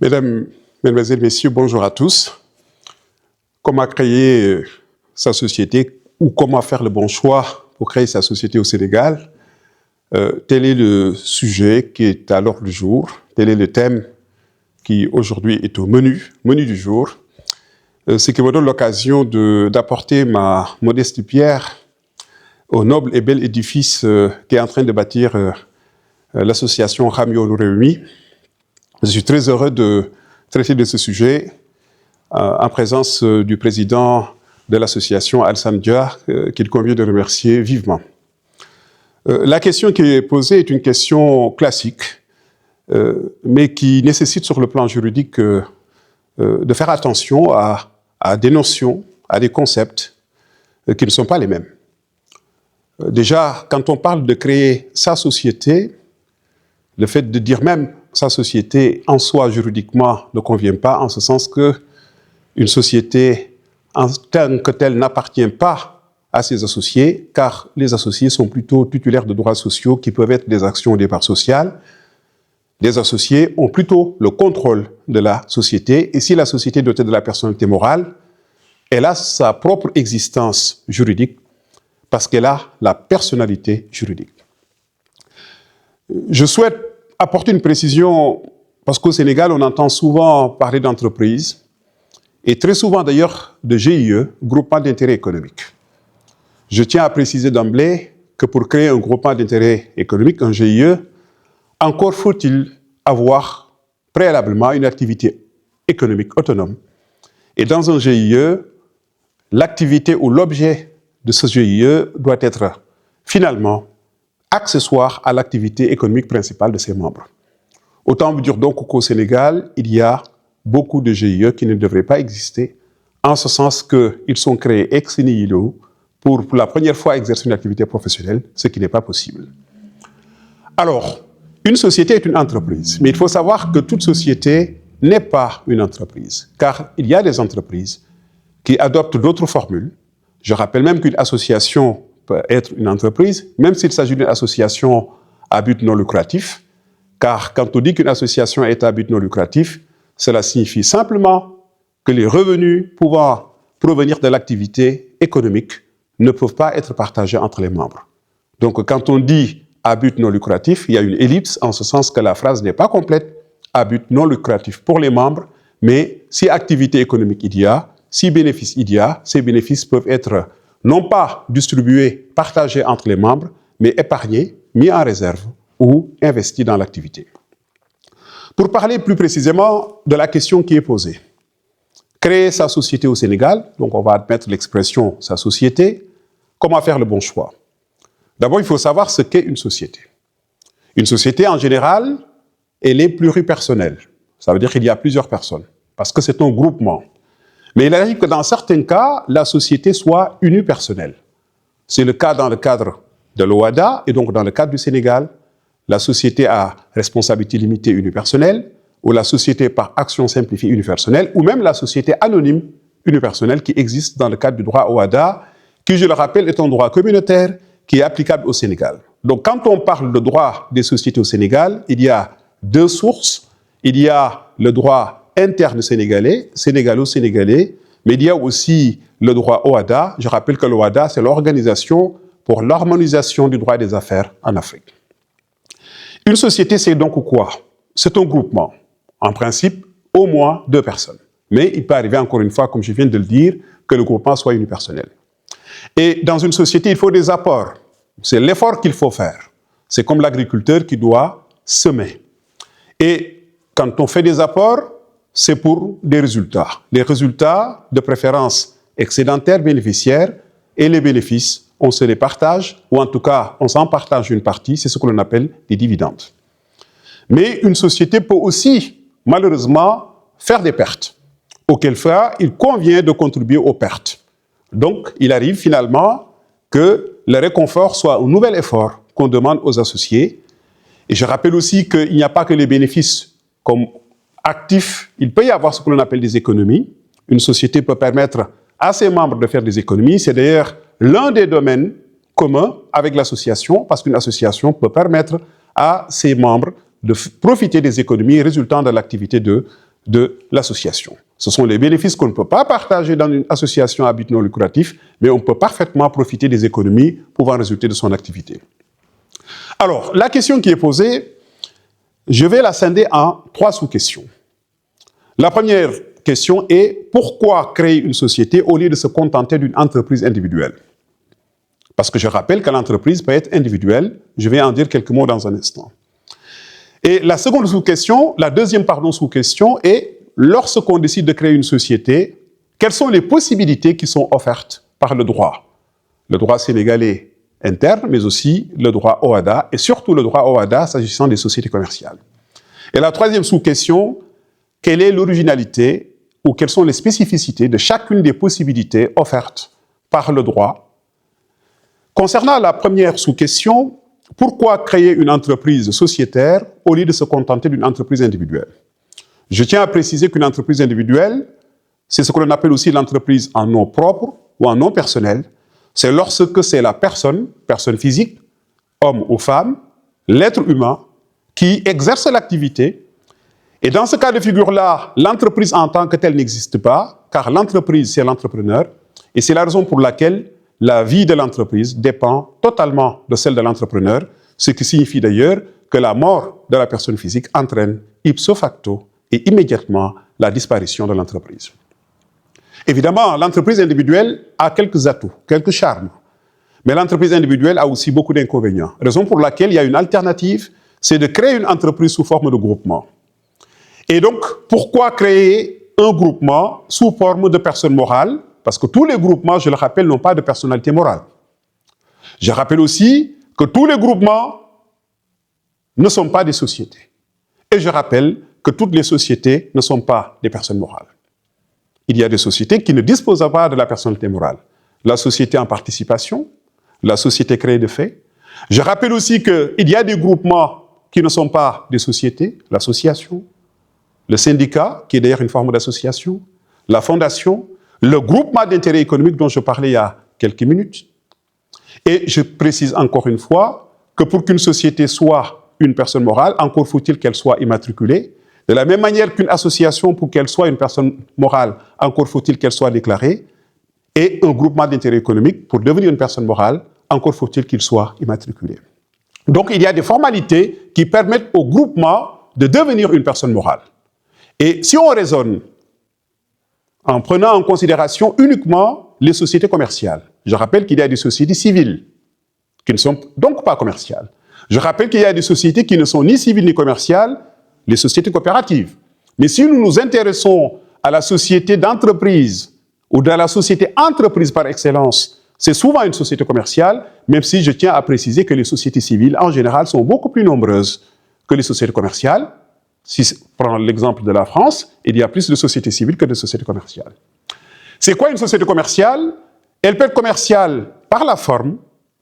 Mesdames, Mesdemoiselles, Messieurs, bonjour à tous. Comment créer sa société ou comment faire le bon choix pour créer sa société au Sénégal? Tel est le sujet qui est à l'ordre du jour. Tel est le thème qui aujourd'hui est au menu du jour. Ce qui me donne l'occasion d'apporter ma modeste pierre au noble et bel édifice qui est en train de bâtir l'association Ramyo Réumi. Je suis très heureux de traiter de ce sujet en présence du président de l'association Alassane Dia, qu'il convient de remercier vivement. La question qui est posée est une question classique, mais qui nécessite sur le plan juridique de faire attention à des notions, à des concepts qui ne sont pas les mêmes. Déjà, quand on parle de créer sa société, le fait de dire même sa société en soi juridiquement ne convient pas, en ce sens qu'une société en tant que telle n'appartient pas à ses associés, car les associés sont plutôt titulaires de droits sociaux qui peuvent être des actions ou des parts sociales. Les associés ont plutôt le contrôle de la société, et si la société est dotée de la personnalité morale, elle a sa propre existence juridique, parce qu'elle a la personnalité juridique. Je souhaite apporter une précision, parce qu'au Sénégal, on entend souvent parler d'entreprises, et très souvent d'ailleurs de GIE, groupement d'intérêt économique. Je tiens à préciser d'emblée que pour créer un groupement d'intérêt économique, un GIE, encore faut-il avoir préalablement une activité économique autonome. Et dans un GIE, l'activité ou l'objet de ce GIE doit être finalement accessoire à l'activité économique principale de ses membres. Autant vous dire donc qu'au Sénégal, il y a beaucoup de GIE qui ne devraient pas exister, en ce sens qu'ils sont créés ex nihilo pour la première fois exercer une activité professionnelle, ce qui n'est pas possible. Alors, une société est une entreprise, mais il faut savoir que toute société n'est pas une entreprise, car il y a des entreprises qui adoptent d'autres formules. Je rappelle même qu'une association peut être une entreprise, même s'il s'agit d'une association à but non lucratif, car quand on dit qu'une association est à but non lucratif, cela signifie simplement que les revenus pouvant provenir de l'activité économique ne peuvent pas être partagés entre les membres. Donc quand on dit à but non lucratif, il y a une ellipse en ce sens que la phrase n'est pas complète, à but non lucratif pour les membres, mais si activité économique il y a, si bénéfice il y a, ces bénéfices peuvent être non pas distribués, partagés entre les membres, mais épargnés, mis en réserve ou investis dans l'activité. Pour parler plus précisément de la question qui est posée, créer sa société au Sénégal, donc on va admettre l'expression sa société, comment faire le bon choix? D'abord, il faut savoir ce qu'est une société. Une société, en général, elle est pluripersonnelle. Ça veut dire qu'il y a plusieurs personnes, parce que c'est un groupement. Mais il arrive que dans certains cas, la société soit unipersonnelle. C'est le cas dans le cadre de l'OHADA et donc dans le cadre du Sénégal. La société à responsabilité limitée unipersonnelle, ou la société par action simplifiée unipersonnelle, ou même la société anonyme unipersonnelle qui existe dans le cadre du droit OHADA, qui, je le rappelle, est un droit communautaire qui est applicable au Sénégal. Donc quand on parle de droit des sociétés au Sénégal, il y a deux sources. Il y a le droit interne sénégalais, sénégalo-sénégalais, mais il y a aussi le droit OHADA. Je rappelle que l'OHADA, c'est l'Organisation pour l'harmonisation du droit des affaires en Afrique. Une société, c'est donc quoi? C'est un groupement. En principe, au moins deux personnes. Mais il peut arriver, encore une fois, comme je viens de le dire, que le groupement soit unipersonnel. Et dans une société, il faut des apports. C'est l'effort qu'il faut faire. C'est comme l'agriculteur qui doit semer. Et quand on fait des apports, c'est pour des résultats. Les résultats, de préférence excédentaires, bénéficiaires, et les bénéfices, on se les partage, ou en tout cas, on s'en partage une partie, c'est ce que l'on appelle des dividendes. Mais une société peut aussi, malheureusement, faire des pertes, auquel cas, il convient de contribuer aux pertes. Donc, il arrive finalement que le réconfort soit un nouvel effort qu'on demande aux associés. Et je rappelle aussi qu'il n'y a pas que les bénéfices comme actifs, il peut y avoir ce que l'on appelle des économies. Une société peut permettre à ses membres de faire des économies. C'est d'ailleurs l'un des domaines communs avec l'association, parce qu'une association peut permettre à ses membres de profiter des économies résultant de l'activité de de l'association. Ce sont les bénéfices qu'on ne peut pas partager dans une association à but non lucratif, mais on peut parfaitement profiter des économies pouvant résulter de son activité. Alors, la question qui est posée, je vais la scinder en 3 sous-questions. La première question est pourquoi créer une société au lieu de se contenter d'une entreprise individuelle? Parce que je rappelle que l'entreprise peut être individuelle. Je vais en dire quelques mots dans un instant. Et la seconde sous-question, la deuxième sous-question est lorsqu'on décide de créer une société, quelles sont les possibilités qui sont offertes par le droit? Le droit sénégalais interne, mais aussi le droit OHADA, et surtout le droit OHADA s'agissant des sociétés commerciales. Et la troisième sous-question, quelle est l'originalité ou quelles sont les spécificités de chacune des possibilités offertes par le droit? Concernant la première sous-question, pourquoi créer une entreprise sociétaire au lieu de se contenter d'une entreprise individuelle? Je tiens à préciser qu'une entreprise individuelle, c'est ce que l'on appelle aussi l'entreprise en nom propre ou en nom personnel. C'est lorsque c'est la personne physique, homme ou femme, l'être humain, qui exerce l'activité. Et dans ce cas de figure-là, l'entreprise en tant que telle n'existe pas, car l'entreprise, c'est l'entrepreneur. Et c'est la raison pour laquelle la vie de l'entreprise dépend totalement de celle de l'entrepreneur, ce qui signifie d'ailleurs que la mort de la personne physique entraîne ipso facto et immédiatement la disparition de l'entreprise. Évidemment, l'entreprise individuelle a quelques atouts, quelques charmes. Mais l'entreprise individuelle a aussi beaucoup d'inconvénients. Raison pour laquelle il y a une alternative, c'est de créer une entreprise sous forme de groupement. Et donc, pourquoi créer un groupement sous forme de personne morale? Parce que tous les groupements, je le rappelle, n'ont pas de personnalité morale. Je rappelle aussi que tous les groupements ne sont pas des sociétés. Et je rappelle que toutes les sociétés ne sont pas des personnes morales. Il y a des sociétés qui ne disposent pas de la personnalité morale. La société en participation, la société créée de fait. Je rappelle aussi qu'il y a des groupements qui ne sont pas des sociétés, l'association, le syndicat, qui est d'ailleurs une forme d'association, la fondation, le groupement d'intérêt économique dont je parlais il y a quelques minutes. Et je précise encore une fois que pour qu'une société soit une personne morale, encore faut-il qu'elle soit immatriculée. De la même manière qu'une association, pour qu'elle soit une personne morale, encore faut-il qu'elle soit déclarée. Et un groupement d'intérêt économique, pour devenir une personne morale, encore faut-il qu'il soit immatriculé. Donc il y a des formalités qui permettent au groupement de devenir une personne morale. Et si on raisonne en prenant en considération uniquement les sociétés commerciales, je rappelle qu'il y a des sociétés civiles qui ne sont donc pas commerciales. Je rappelle qu'il y a des sociétés qui ne sont ni civiles ni commerciales, les sociétés coopératives. Mais si nous nous intéressons à la société d'entreprise ou à la société entreprise par excellence, c'est souvent une société commerciale, même si je tiens à préciser que les sociétés civiles, en général, sont beaucoup plus nombreuses que les sociétés commerciales. Si on prend l'exemple de la France, il y a plus de sociétés civiles que de sociétés commerciales. C'est quoi une société commerciale? Elle peut être commerciale par la forme,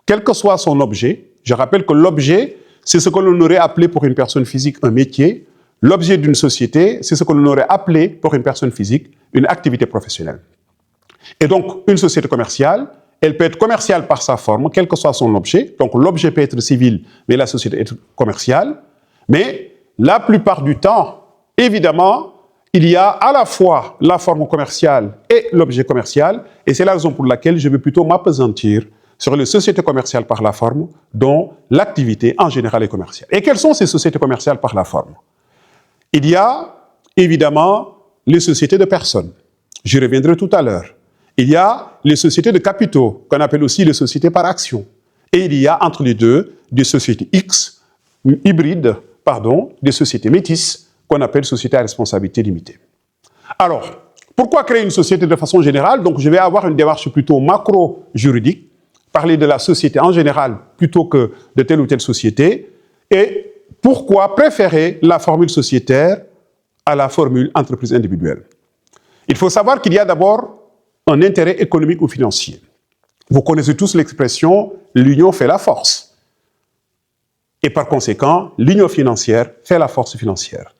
quel que soit son objet. Je rappelle que l'objet, c'est ce que l'on aurait appelé pour une personne physique un métier. L'objet d'une société, c'est ce que l'on aurait appelé pour une personne physique une activité professionnelle. Et donc, une société commerciale, elle peut être commerciale par sa forme, quel que soit son objet. Donc, l'objet peut être civil, mais la société est commerciale. Mais la plupart du temps, évidemment, il y a à la fois la forme commerciale et l'objet commercial. Et c'est la raison pour laquelle je vais plutôt m'appesantir sur les sociétés commerciales par la forme, dont l'activité en général est commerciale. Et quelles sont ces sociétés commerciales par la forme? Il y a évidemment les sociétés de personnes. J'y reviendrai tout à l'heure. Il y a les sociétés de capitaux, qu'on appelle aussi les sociétés par action. Et il y a entre les deux des sociétés des sociétés métisses, qu'on appelle sociétés à responsabilité limitée. Alors, pourquoi créer une société de façon générale? Donc, je vais avoir une démarche plutôt macro-juridique, parler de la société en général plutôt que de telle ou telle société. Et pourquoi préférer la formule sociétaire à la formule entreprise individuelle? Il faut savoir qu'il y a d'abord un intérêt économique ou financier. Vous connaissez tous l'expression « l'union fait la force ». Et par conséquent, l'union financière fait la force financière.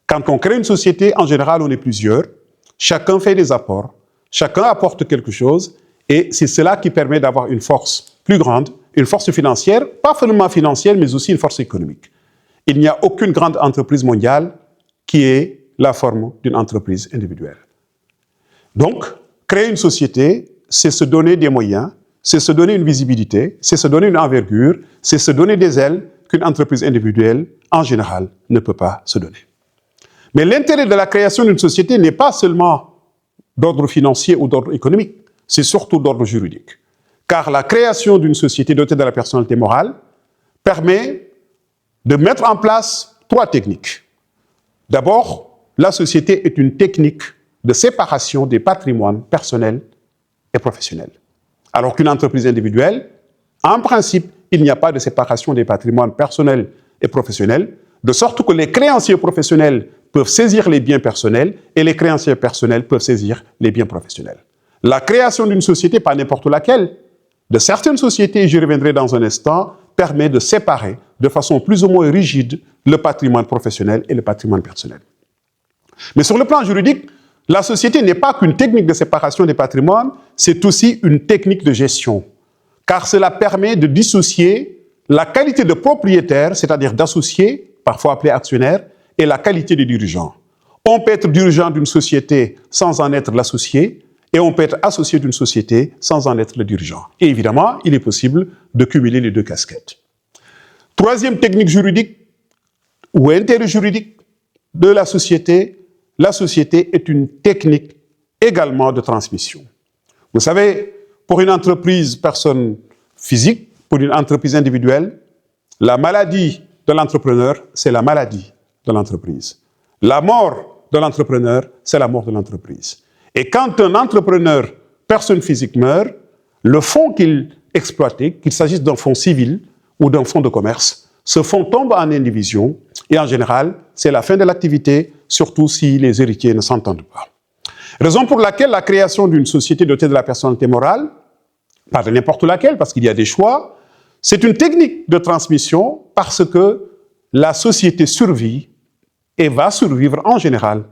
Quand on crée une société, en général, on est plusieurs. Chacun fait des apports. Chacun apporte quelque chose. Et c'est cela qui permet d'avoir une force plus grande, une force financière, pas seulement financière, mais aussi une force économique. Il n'y a aucune grande entreprise mondiale qui ait la forme d'une entreprise individuelle. Donc, créer une société, c'est se donner des moyens, c'est se donner une visibilité, c'est se donner une envergure, c'est se donner des ailes qu'une entreprise individuelle, en général, ne peut pas se donner. Mais l'intérêt de la création d'une société n'est pas seulement d'ordre financier ou d'ordre économique, c'est surtout d'ordre juridique. Car la création d'une société dotée de la personnalité morale permet de mettre en place 3 techniques. D'abord, la société est une technique de séparation des patrimoines personnels et professionnels. Alors qu'une entreprise individuelle, en principe, il n'y a pas de séparation des patrimoines personnels et professionnels, de sorte que les créanciers professionnels peuvent saisir les biens personnels et les créanciers personnels peuvent saisir les biens professionnels. La création d'une société, pas n'importe laquelle, de certaines sociétés, j'y reviendrai dans un instant, permet de séparer de façon plus ou moins rigide le patrimoine professionnel et le patrimoine personnel. Mais sur le plan juridique, la société n'est pas qu'une technique de séparation des patrimoines, c'est aussi une technique de gestion, car cela permet de dissocier la qualité de propriétaire, c'est-à-dire d'associé, parfois appelé actionnaire, et la qualité de dirigeant. On peut être dirigeant d'une société sans en être l'associé, et on peut être associé d'une société sans en être le dirigeant. Et évidemment, il est possible de cumuler les 2 casquettes. Troisième technique juridique, ou intérêt juridique de la société est une technique également de transmission. Vous savez, pour une entreprise personne physique, pour une entreprise individuelle, la maladie de l'entrepreneur, c'est la maladie de l'entreprise. La mort de l'entrepreneur, c'est la mort de l'entreprise. Et quand un entrepreneur, personne physique, meurt, le fonds qu'il exploitait, qu'il s'agisse d'un fonds civil ou d'un fonds de commerce, ce fonds tombe en indivision et en général, c'est la fin de l'activité, surtout si les héritiers ne s'entendent pas. Raison pour laquelle la création d'une société dotée de la personnalité morale, pas de n'importe laquelle, parce qu'il y a des choix, c'est une technique de transmission parce que la société survit et va survivre en général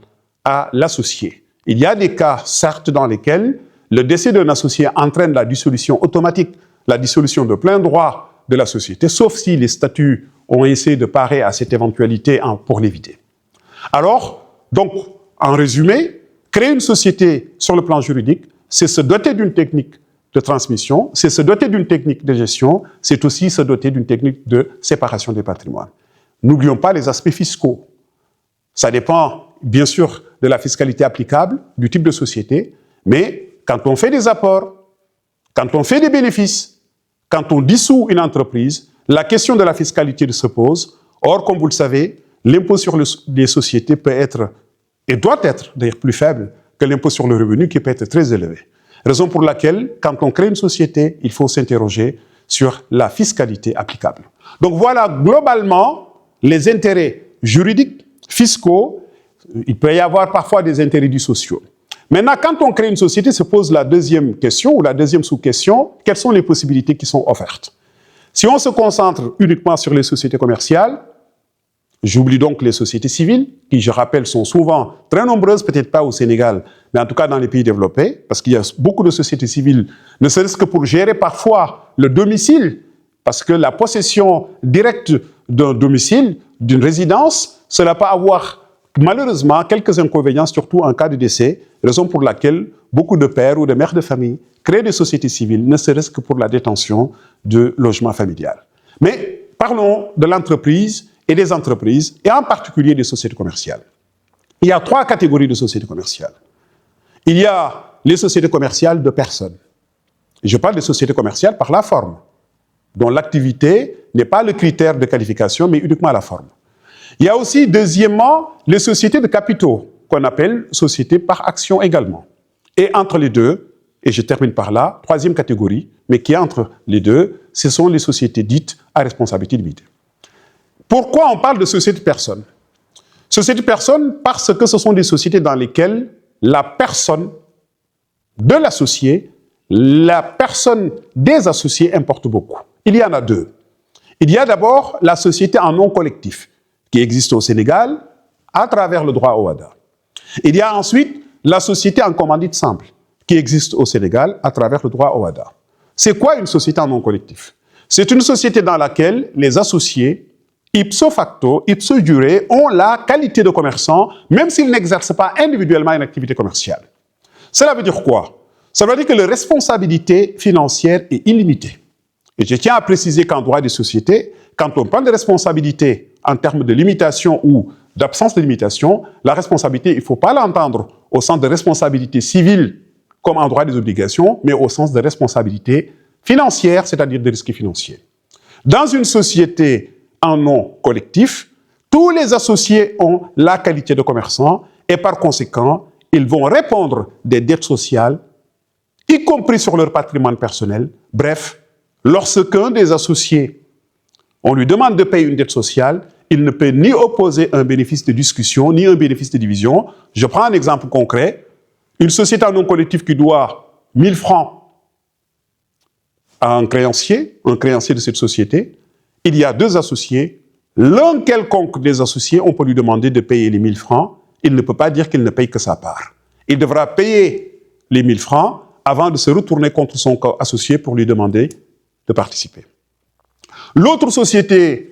à l'associé. Il y a des cas, certes, dans lesquels le décès d'un associé entraîne la dissolution automatique, la dissolution de plein droit de la société, sauf si les statuts ont essayé de parer à cette éventualité pour l'éviter. Alors, donc, en résumé, créer une société sur le plan juridique, c'est se doter d'une technique de transmission, c'est se doter d'une technique de gestion, c'est aussi se doter d'une technique de séparation des patrimoines. N'oublions pas les aspects fiscaux. Ça dépend, bien sûr, de la fiscalité applicable, du type de société, mais quand on fait des apports, quand on fait des bénéfices, quand on dissout une entreprise, la question de la fiscalité se pose. Or, comme vous le savez, l'impôt sur les sociétés peut être, et doit être d'ailleurs plus faible que l'impôt sur le revenu qui peut être très élevé. Raison pour laquelle, quand on crée une société, il faut s'interroger sur la fiscalité applicable. Donc voilà globalement les intérêts juridiques, fiscaux. Il peut y avoir parfois des intérêts dits sociaux. Maintenant, quand on crée une société, se pose la deuxième question ou la deuxième sous-question, quelles sont les possibilités qui sont offertes? Si on se concentre uniquement sur les sociétés commerciales, j'oublie donc les sociétés civiles, qui, je rappelle, sont souvent très nombreuses, peut-être pas au Sénégal, mais en tout cas dans les pays développés, parce qu'il y a beaucoup de sociétés civiles, ne serait-ce que pour gérer parfois le domicile, parce que la possession directe d'un domicile, d'une résidence, cela peut avoir malheureusement quelques inconvénients, surtout en cas de décès, raison pour laquelle beaucoup de pères ou de mères de famille créent des sociétés civiles, ne serait-ce que pour la détention de logement familial. Mais parlons de l'entreprise et des entreprises, et en particulier des sociétés commerciales. Il y a 3 catégories de sociétés commerciales. Il y a les sociétés commerciales de personnes. Et je parle des sociétés commerciales par la forme, dont l'activité n'est pas le critère de qualification, mais uniquement la forme. Il y a aussi, deuxièmement, les sociétés de capitaux, qu'on appelle sociétés par action également. Et entre les deux, et je termine par là, 3e catégorie, mais qui est entre les deux, ce sont les sociétés dites à responsabilité limitée. Pourquoi on parle de sociétés de personnes? Sociétés de personnes parce que ce sont des sociétés dans lesquelles la personne de l'associé, la personne des associés importe beaucoup. Il y en a 2. Il y a d'abord la société en nom collectif, qui existe au Sénégal à travers le droit OHADA. Il y a ensuite la société en commandite simple, qui existe au Sénégal à travers le droit OHADA. C'est quoi une société en nom collectif? C'est une société dans laquelle les associés ipso facto, ipso jure, ont la qualité de commerçant, même s'ils n'exercent pas individuellement une activité commerciale. Cela veut dire quoi? Ça veut dire que la responsabilité financière est illimitée. Et je tiens à préciser qu'en droit des sociétés, quand on parle de responsabilité en termes de limitation ou d'absence de limitation, la responsabilité, il ne faut pas l'entendre au sens de responsabilité civile comme en droit des obligations, mais au sens de responsabilité financière, c'est-à-dire de risque financier. Dans une société en nom collectif, tous les associés ont la qualité de commerçant et par conséquent, ils vont répondre des dettes sociales, y compris sur leur patrimoine personnel. Bref, lorsqu'un des associés, on lui demande de payer une dette sociale, il ne peut ni opposer un bénéfice de discussion, ni un bénéfice de division. Je prends un exemple concret. Une société en nom collectif qui doit 1000 francs à un créancier de cette société, il y a deux associés. L'un quelconque des associés, on peut lui demander de payer les 1000 francs. Il ne peut pas dire qu'il ne paye que sa part. Il devra payer les 1000 francs avant de se retourner contre son associé pour lui demander de participer. L'autre société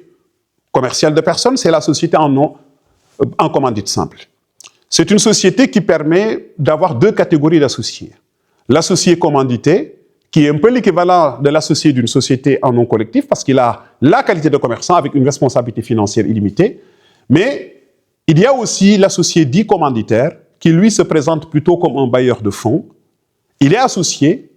commerciale de personnes, c'est la société en commandite simple. C'est une société qui permet d'avoir deux catégories d'associés. L'associé commandité, qui est un peu l'équivalent de l'associé d'une société en nom collectif, parce qu'il a la qualité de commerçant avec une responsabilité financière illimitée, mais il y a aussi l'associé dit commanditaire, qui lui se présente plutôt comme un bailleur de fonds. Il est associé,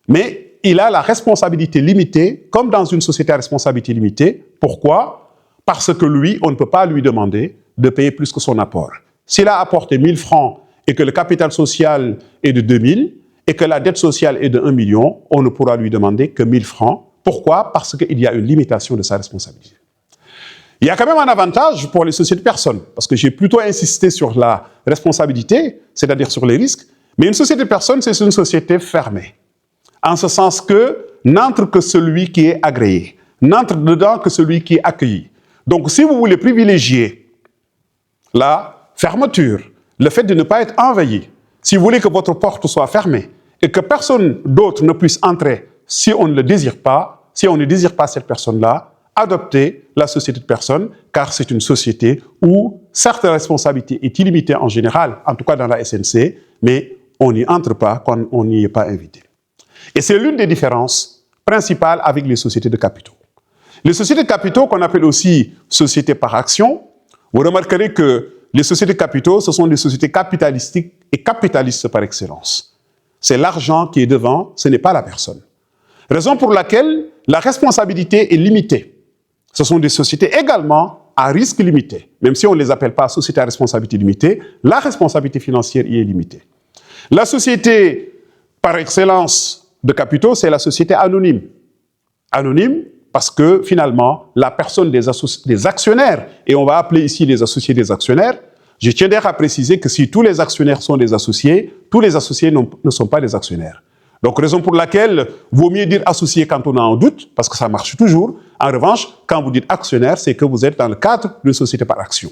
mais il a la responsabilité limitée, comme dans une société à responsabilité limitée. Pourquoi? Parce que lui, on ne peut pas lui demander de payer plus que son apport. S'il a apporté 1000 francs et que le capital social est de 2000 et que la dette sociale est de 1 million, on ne pourra lui demander que 1000 francs. Pourquoi? Parce qu'il y a une limitation de sa responsabilité. Il y a quand même un avantage pour les sociétés de personnes, parce que j'ai plutôt insisté sur la responsabilité, c'est-à-dire sur les risques, mais une société de personnes, c'est une société fermée. En ce sens que n'entre que celui qui est agréé, n'entre dedans que celui qui est accueilli. Donc si vous voulez privilégier la fermeture, le fait de ne pas être envahi, si vous voulez que votre porte soit fermée et que personne d'autre ne puisse entrer si on ne le désire pas, si on ne désire pas cette personne-là, adoptez la société de personnes, car c'est une société où certes la responsabilité est illimitée en général, en tout cas dans la SNC, mais on n'y entre pas quand on n'y est pas invité. Et c'est l'une des différences principales avec les sociétés de capitaux. Les sociétés de capitaux, qu'on appelle aussi sociétés par action, vous remarquerez que les sociétés de capitaux, ce sont des sociétés capitalistiques et capitalistes par excellence. C'est l'argent qui est devant, ce n'est pas la personne. Raison pour laquelle la responsabilité est limitée. Ce sont des sociétés également à risque limité. Même si on ne les appelle pas sociétés à responsabilité limitée, la responsabilité financière y est limitée. La société par excellence de capitaux, c'est la société anonyme. Anonyme parce que finalement, la personne des actionnaires, et on va appeler ici les associés des actionnaires, je tiens d'ailleurs à préciser que si tous les actionnaires sont des associés, tous les associés ne sont pas des actionnaires. Donc, raison pour laquelle, vaut mieux dire associé quand on a un doute, parce que ça marche toujours. En revanche, quand vous dites actionnaire, c'est que vous êtes dans le cadre d'une société par action.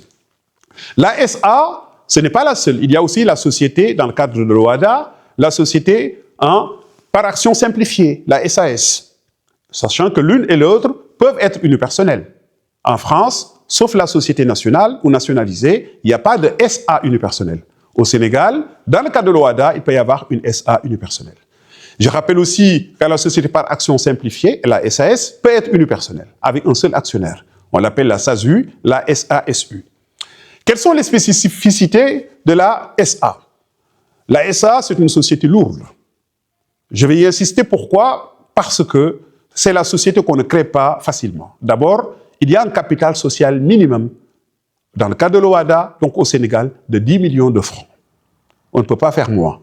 La SA, ce n'est pas la seule. Il y a aussi la société, dans le cadre de l'OADA, la société par action simplifiée, la SAS. Sachant que l'une et l'autre peuvent être unipersonnelles. En France, sauf la société nationale ou nationalisée, il n'y a pas de SA unipersonnelle. Au Sénégal, dans le cadre de l'OADA, il peut y avoir une SA unipersonnelle. Je rappelle aussi que la société par action simplifiée, la SAS, peut être unipersonnelle, avec un seul actionnaire. On l'appelle la SASU, la SASU. Quelles sont les spécificités de la SA? La SA, c'est une société lourde. Je vais y insister, pourquoi? Parce que c'est la société qu'on ne crée pas facilement. D'abord, il y a un capital social minimum, dans le cas de l'OADA, donc au Sénégal, de 10 millions de francs. On ne peut pas faire moins.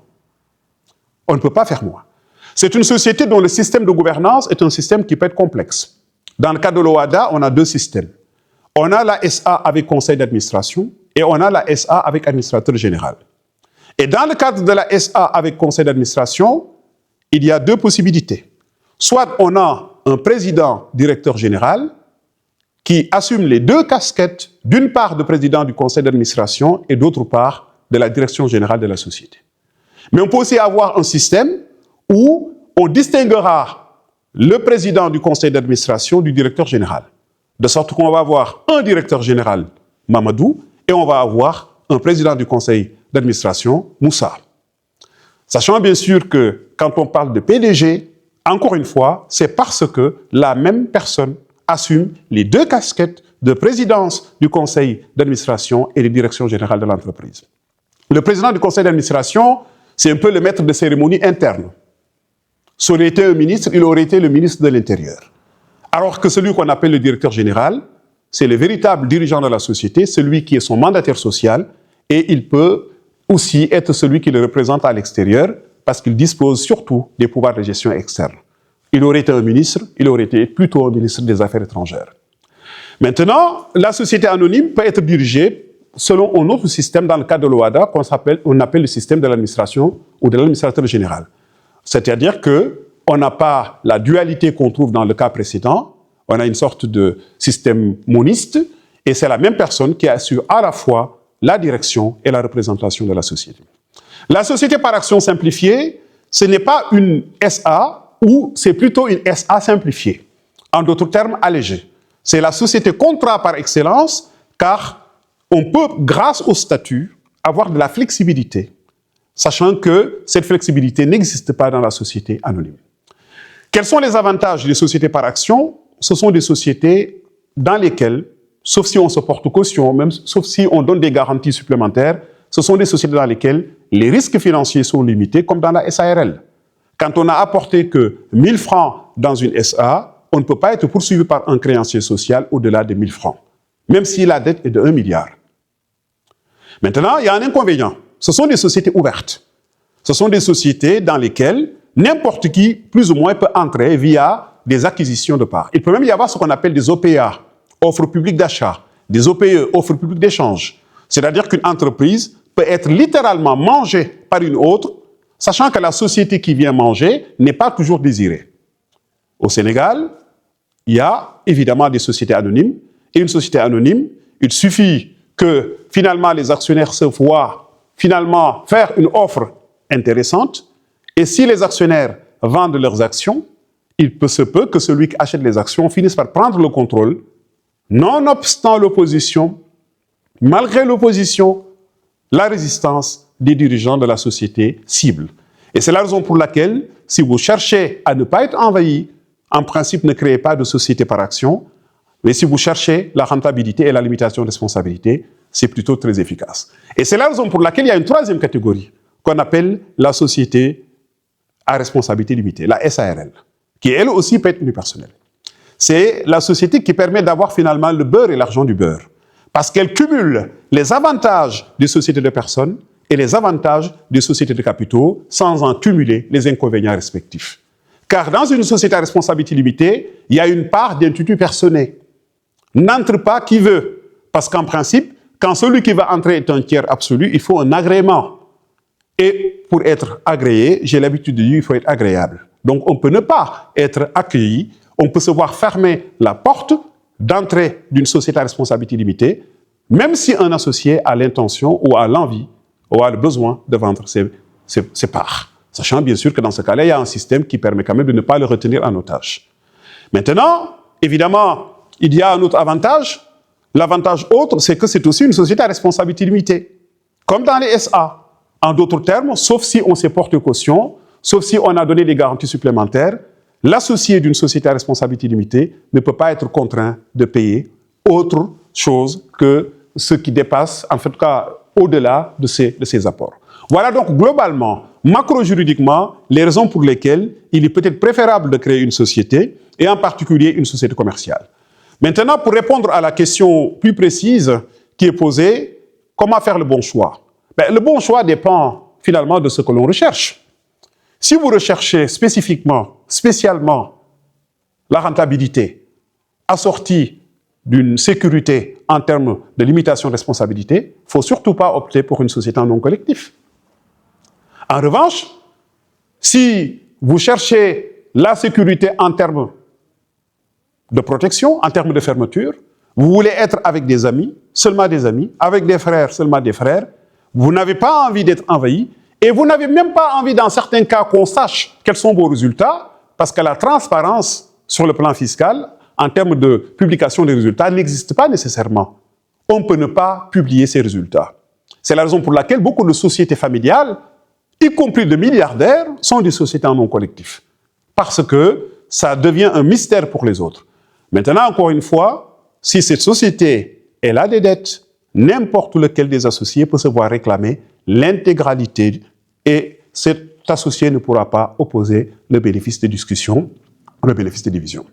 On ne peut pas faire moins. C'est une société dont le système de gouvernance est un système qui peut être complexe. Dans le cas de l'OADA, on a deux systèmes. On a la SA avec conseil d'administration et on a la SA avec administrateur général. Et dans le cadre de la SA avec conseil d'administration, il y a deux possibilités. Soit on a un président directeur général qui assume les deux casquettes, d'une part de président du conseil d'administration et d'autre part de la direction générale de la société. Mais on peut aussi avoir un système où on distinguera le président du conseil d'administration du directeur général. De sorte qu'on va avoir un directeur général, Mamadou, et on va avoir un président du conseil d'administration, Moussa. Sachant bien sûr que quand on parle de PDG, encore une fois, c'est parce que la même personne assume les deux casquettes de présidence du conseil d'administration et de direction générale de l'entreprise. Le président du conseil d'administration, c'est un peu le maître de cérémonie interne. Ça aurait été un ministre, il aurait été le ministre de l'Intérieur. Alors que celui qu'on appelle le directeur général, c'est le véritable dirigeant de la société, celui qui est son mandataire social, et il peut aussi être celui qui le représente à l'extérieur, parce qu'il dispose surtout des pouvoirs de gestion externes. Il aurait été un ministre, il aurait été plutôt un ministre des Affaires étrangères. Maintenant, la société anonyme peut être dirigée selon un autre système dans le cadre de l'OHADA qu'on appelle le système de l'administration ou de l'administrateur général. C'est-à-dire qu'on n'a pas la dualité qu'on trouve dans le cas précédent, on a une sorte de système moniste, et c'est la même personne qui assure à la fois la direction et la représentation de la société. La société par action simplifiée, ce n'est pas une SA, ou c'est plutôt une SA simplifiée, en d'autres termes allégée. C'est la société contrat par excellence, car on peut, grâce au statut, avoir de la flexibilité, sachant que cette flexibilité n'existe pas dans la société anonyme. Quels sont les avantages des sociétés par action? Ce sont des sociétés dans lesquelles, sauf si on se porte caution, même sauf si on donne des garanties supplémentaires, ce sont des sociétés dans lesquelles les risques financiers sont limités, comme dans la SARL. Quand on a apporté que 1000 francs dans une SA, on ne peut pas être poursuivi par un créancier social au-delà de 1000 francs, même si la dette est de 1 milliard. Maintenant, il y a un inconvénient. Ce sont des sociétés ouvertes. Ce sont des sociétés dans lesquelles n'importe qui, plus ou moins, peut entrer via des acquisitions de parts. Il peut même y avoir ce qu'on appelle des OPA, offres publiques d'achat, des OPE, offres publiques d'échange. C'est-à-dire qu'une entreprise peut être littéralement mangée par une autre, sachant que la société qui vient manger n'est pas toujours désirée. Au Sénégal, il y a évidemment des sociétés anonymes, et une société anonyme, il suffit que finalement les actionnaires se voient finalement faire une offre intéressante, et si les actionnaires vendent leurs actions, il se peut que celui qui achète les actions finisse par prendre le contrôle, nonobstant l'opposition, malgré l'opposition, la résistance des dirigeants de la société cible. Et c'est la raison pour laquelle, si vous cherchez à ne pas être envahi, en principe, ne créez pas de société par action, mais si vous cherchez la rentabilité et la limitation de responsabilité, c'est plutôt très efficace. Et c'est la raison pour laquelle il y a une troisième catégorie, qu'on appelle la société à responsabilité limitée, la SARL, qui elle aussi peut être unipersonnelle. C'est la société qui permet d'avoir finalement le beurre et l'argent du beurre, parce qu'elle cumule les avantages des sociétés de personnes et les avantages des sociétés de capitaux sans en cumuler les inconvénients respectifs. Car dans une société à responsabilité limitée, il y a une part d'intuitu personné. N'entre pas qui veut, parce qu'en principe, quand celui qui va entrer est un tiers absolu, il faut un agrément. Et pour être agréé, j'ai l'habitude de dire qu'il faut être agréable. Donc on peut ne pas être accueilli, on peut se voir fermer la porte d'entrée d'une société à responsabilité limitée, même si un associé a l'intention ou a l'envie ou a le besoin de vendre ses parts. Sachant bien sûr que dans ce cas-là, il y a un système qui permet quand même de ne pas le retenir en otage. Maintenant, évidemment, il y a un autre avantage. L'avantage autre, c'est que c'est aussi une société à responsabilité limitée, comme dans les SA. En d'autres termes, sauf si on se porte caution, sauf si on a donné des garanties supplémentaires, l'associé d'une société à responsabilité limitée ne peut pas être contraint de payer autre chose que ce qui dépasse, en tout cas, au-delà de ses apports. Voilà donc globalement, macro-juridiquement, les raisons pour lesquelles il est peut-être préférable de créer une société, et en particulier une société commerciale. Maintenant, pour répondre à la question plus précise qui est posée, comment faire le bon choix? Le bon choix dépend finalement de ce que l'on recherche. Si vous recherchez spécialement la rentabilité assortie d'une sécurité en termes de limitation de responsabilité, il ne faut surtout pas opter pour une société en non collectif. En revanche, si vous cherchez la sécurité en termes de protection, en termes de fermeture, vous voulez être avec des amis, seulement des amis, avec des frères, seulement des frères, vous n'avez pas envie d'être envahi, et vous n'avez même pas envie, dans certains cas, qu'on sache quels sont vos résultats, parce que la transparence sur le plan fiscal en termes de publication des résultats n'existe pas nécessairement. On peut ne pas publier ces résultats. C'est la raison pour laquelle beaucoup de sociétés familiales, y compris de milliardaires, sont des sociétés en nom collectif. Parce que ça devient un mystère pour les autres. Maintenant, encore une fois, si cette société, elle a des dettes, n'importe lequel des associés peut se voir réclamer l'intégralité et cet associé ne pourra pas opposer le bénéfice des discussions, le bénéfice des divisions.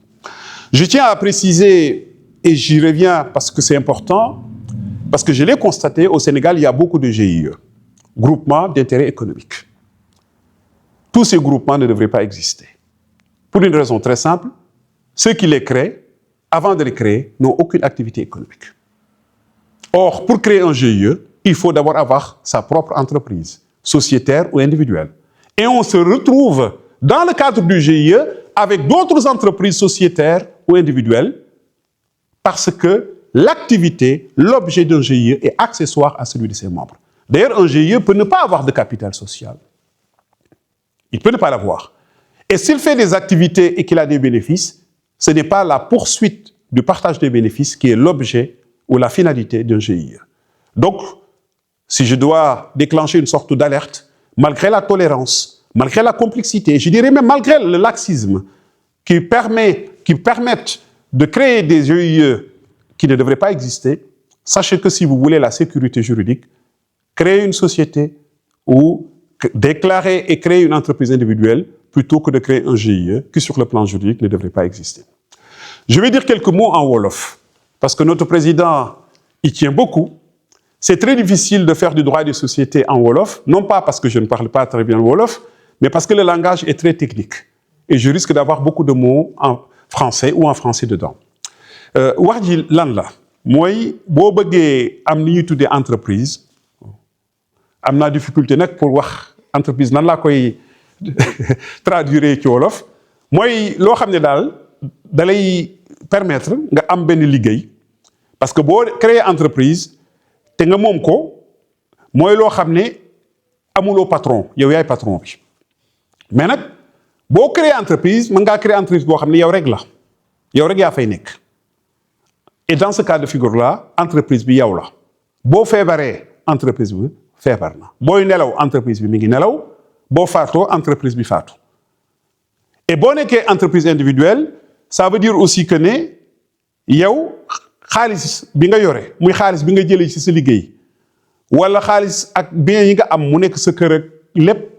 Je tiens à préciser, et j'y reviens parce que c'est important, parce que je l'ai constaté, au Sénégal, il y a beaucoup de GIE, groupements d'intérêt économique. Tous ces groupements ne devraient pas exister. Pour une raison très simple, ceux qui les créent, avant de les créer, n'ont aucune activité économique. Or, pour créer un GIE, il faut d'abord avoir sa propre entreprise, sociétaire ou individuelle. Et on se retrouve dans le cadre du GIE avec d'autres entreprises sociétaires ou individuelles parce que l'activité, l'objet d'un GIE est accessoire à celui de ses membres. D'ailleurs, un GIE peut ne pas avoir de capital social. Il peut ne pas l'avoir. Et s'il fait des activités et qu'il a des bénéfices, ce n'est pas la poursuite du partage des bénéfices qui est l'objet ou la finalité d'un GIE. Donc, si je dois déclencher une sorte d'alerte, malgré la tolérance, malgré la complexité, je dirais même malgré le laxisme qui permettent de créer des GIE qui ne devraient pas exister, sachez que si vous voulez la sécurité juridique, créer une société ou déclarer et créer une entreprise individuelle plutôt que de créer un GIE qui, sur le plan juridique, ne devrait pas exister. Je vais dire quelques mots en Wolof, parce que notre président y tient beaucoup. C'est très difficile de faire du droit des sociétés en Wolof, non pas parce que je ne parle pas très bien Wolof, mais parce que le langage est très technique. Et je risque d'avoir beaucoup de mots en français ou en français dedans. wax ji lan la mooy boo bëggee am ni ñuy tuddee entreprise am naa difficulté nag pour wax entreprise nan laa koy traduire ci wolof mooy loo xam ne daal da lay permettre nga am benn liggéey parce que boo créer entreprise te nga moom ko mooy loo xam ne amuloo patron yow yaay patron bi mais nag boo créer entreprise mën ngaa créer entreprise boo xam ne yow rek yaa fay nekk. Et dans ce cas de figure-là, entreprise bi yow la boo feebaree entreprise bi feebar na booy nelaw entreprise bi mi ngi nelaw boo faatoo entreprise bi faatu. Et boo nekkee entreprise individuelle ça veut dire aussi que ne yow xaalis bi nga yore muy xaalis bi nga jëlee ci sa liggéey wala xaalis ak bien yi nga am mu nekk sa kër ak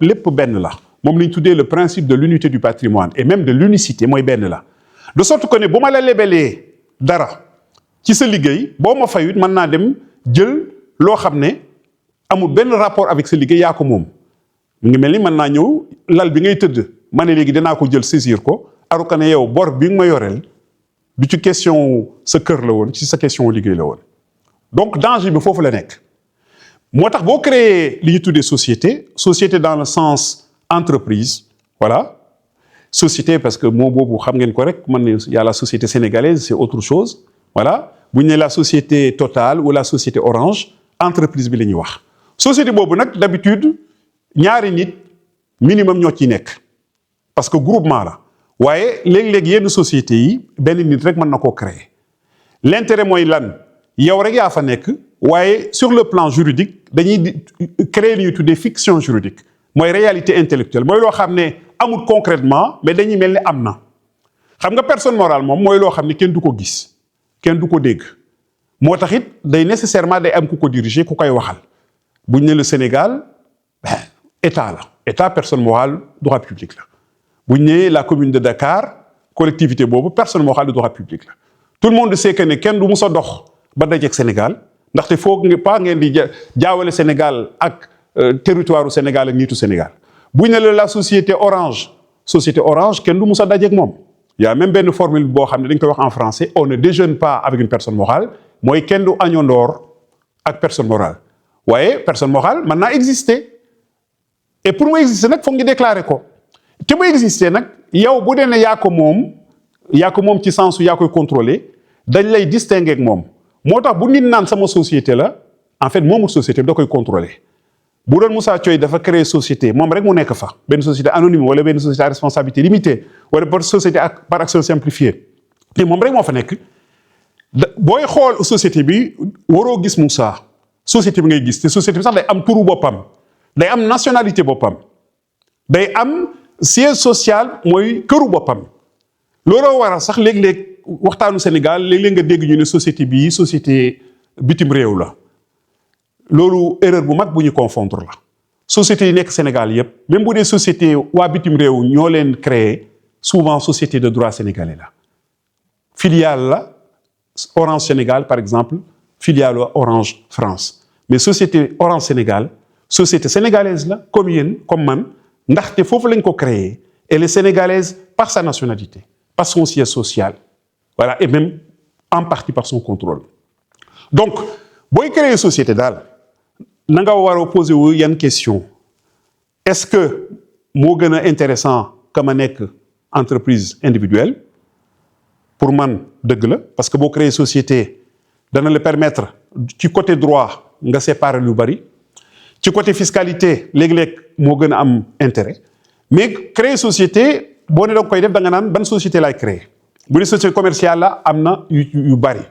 lépp benn la moom la ñu tuddee le principe de l'unité du patrimoine et même de l'unicité mooy benn la de sorte que ne bu ma la lebelee dara ci sa liggéey boo ma fayut mën naa dem jël loo xam ne amul benn rapport avec sa liggéey yaa ko moom mu ngi mel ni mën naa ñëw lal bi ngay tëdd ma ne léegi danaa ko jël saisir ko aru ko ne yow bor bi nga ma yoreel du ci question sa kër la woon ci sa question liggéey la woon donc danger bi foofu la nekk moo tax boo créer li ñu tuddee société dans le sens entreprise voilà société parce que moo boobu xam ngeen ko rek man ne y a la société sénégalaise c'est autre chose voilà bu ñu ne la société Total ou la société Orange entreprise bi la ñuy wax société boobu nag d'habitude ñaari nit minimum ñoo ciy nekk parce que groupement la waaye léeg-léeg yenn sociétés yi benn nit rek mën na koo créer l'intérêt mooy lan yow rek yaa fa nekk waaye sur le plan juridique dañuy créer li ñuy tuddee fiction juridique mooy réalité intellectuelle mooy loo xam ne amul concrètement mais dañuy mel ni am na xam nga personne morale moom mooy loo xam ne kenn du ko gis kenn du ko dégg moo tax it day nécessairement day am ku ko diriger ku koy waxal bu ñu ne le Sénégal état la état personne morale droit public la bu ñu ne la commune de Dakar collectivité boobu personne morale de droit public la tout le monde sait que ne kenn du mus a dox ba dajeeg Sénégal ndaxte foog nga pas ngeen di jaawale Sénégal ak territoire u Sénégal ak nitu Sénégal bu ñu ne la société Orange kenn du mus a dajeeg moom. Il y a même benn formule boo xam ne dañ koy wax en français on ne déjeune pas avec une personne morale mooy kenn du añandoor ak personne morale waaye personne morale mën naa exister et pour mu exister nag foog ñu déclarer ko te mu exister nag yow bu dee ne yaa ko moom ci sens yaa koy contrôler dañ lay distinguer ak moom moo tax bu nit naan sama société la en fait moomul société da koy contrôler bu doon Moussa Thioye dafa créer société moom rek mu nekk fa benn société anonyme wala benn société à responsabilité limitée wala par société par action simplifiée te moom rek moo fa nekk booy xool société bi waroo gis Moussa société bi ngay gis te société bi sax day am turu boppam day am nationalité boppam day am siège social mooy këru boppam looloo waral sax léeg-léeg waxtaanu Sénégal léeg-léeg nga dégg ñu ne société bii société bitim réew la loolu erreur bu mag bu ñu confondre la société yi nekk Sénégal yépp même bu dee société waa bitim réew ñoo leen créé souvent société de droit sénégalais la filiale la Orange Sénégal par exemple filiale la Orange France mais société Orange Sénégal société sénégalaise la comme yéen comme man ndaxte foofu lañ ko créé elle est sénégalaise par sa nationalité par son siège social voilà et même en partie par son contrôle donc booy créer société daal na nga war a poser wu yan question est-ce que moo gën a intéressant que ma nekk entreprise individuelle pour man dëgg la parce que boo créer société dana la permettre ci côté droit nga séparer lu bari ci côté fiscalité léeg-léeg moo gën a am intérêt mais créer société boo ne da nga koy def da nga naan ban société laay créer bu dee société commerciale la am na yu bari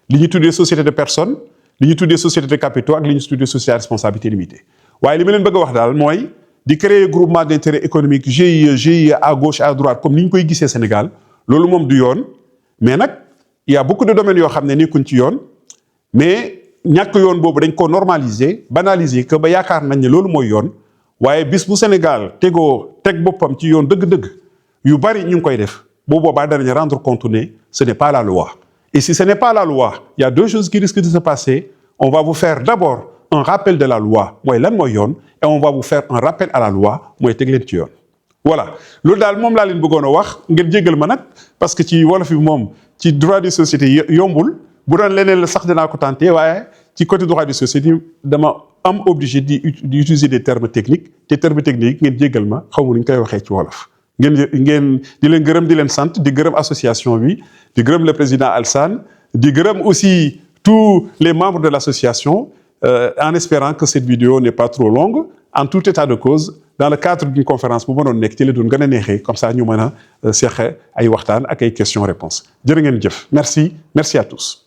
li ñu tuddee société de personnes li ñu tuddee société de capitaux ak li ñu tuddee société à responsabilité limitée waaye li ma leen bëgg a wax daal mooy di créer groupement d'intérêt économique GIE à gauche à droite comme ni ñu koy gisee Sénégal loolu moom du yoon mais nag il y a beaucoup de domaines yoo xam ne nekkuñ ci yoon mais ñàkk yoon boobu dañ ko normaliser banaliser que ba yaakaar nañ ne loolu mooy yoon waaye bis bu Sénégal teg boppam ci yoon dëgg-dëgg yu bari ñu ngi koy def bu boobaa danañ rendre compte ne ce n'est pas la loi et si ce n'est pas la loi il y a deux choses qui risquent de se passer on va vous faire d'abord un rappel de la loi mooy lan mooy yoon et on va vous faire un rappel à la loi mooy teg leen ci yoon voilà loolu daal moom laa leen bëggoon a wax ngeen jéggal ma nag parce que ci wolof bi moom ci droit des sociétés yombul bu doon leneen la sax dinaa ko tenté waaye ci côté droit des sociétés dama am obligé di utiliser des termes techniques te termes techniques ngeen jéggal ma xaw ma nu ñu koy waxee ci wolof ngeen di leen gërëm di leen sant di gërëm association bi di gërëm le président Alsane di gërëm aussi tous les membres de l'association en espérant que cette vidéo n'est pas trop longue en tout état de cause dans le cadre d'une conférence bu mënoon nekk ci la doon gën a neexee comme ça ñu mën a seexe ay waxtaan ak ay questions-réponses jërë ngeen jëf merci à tous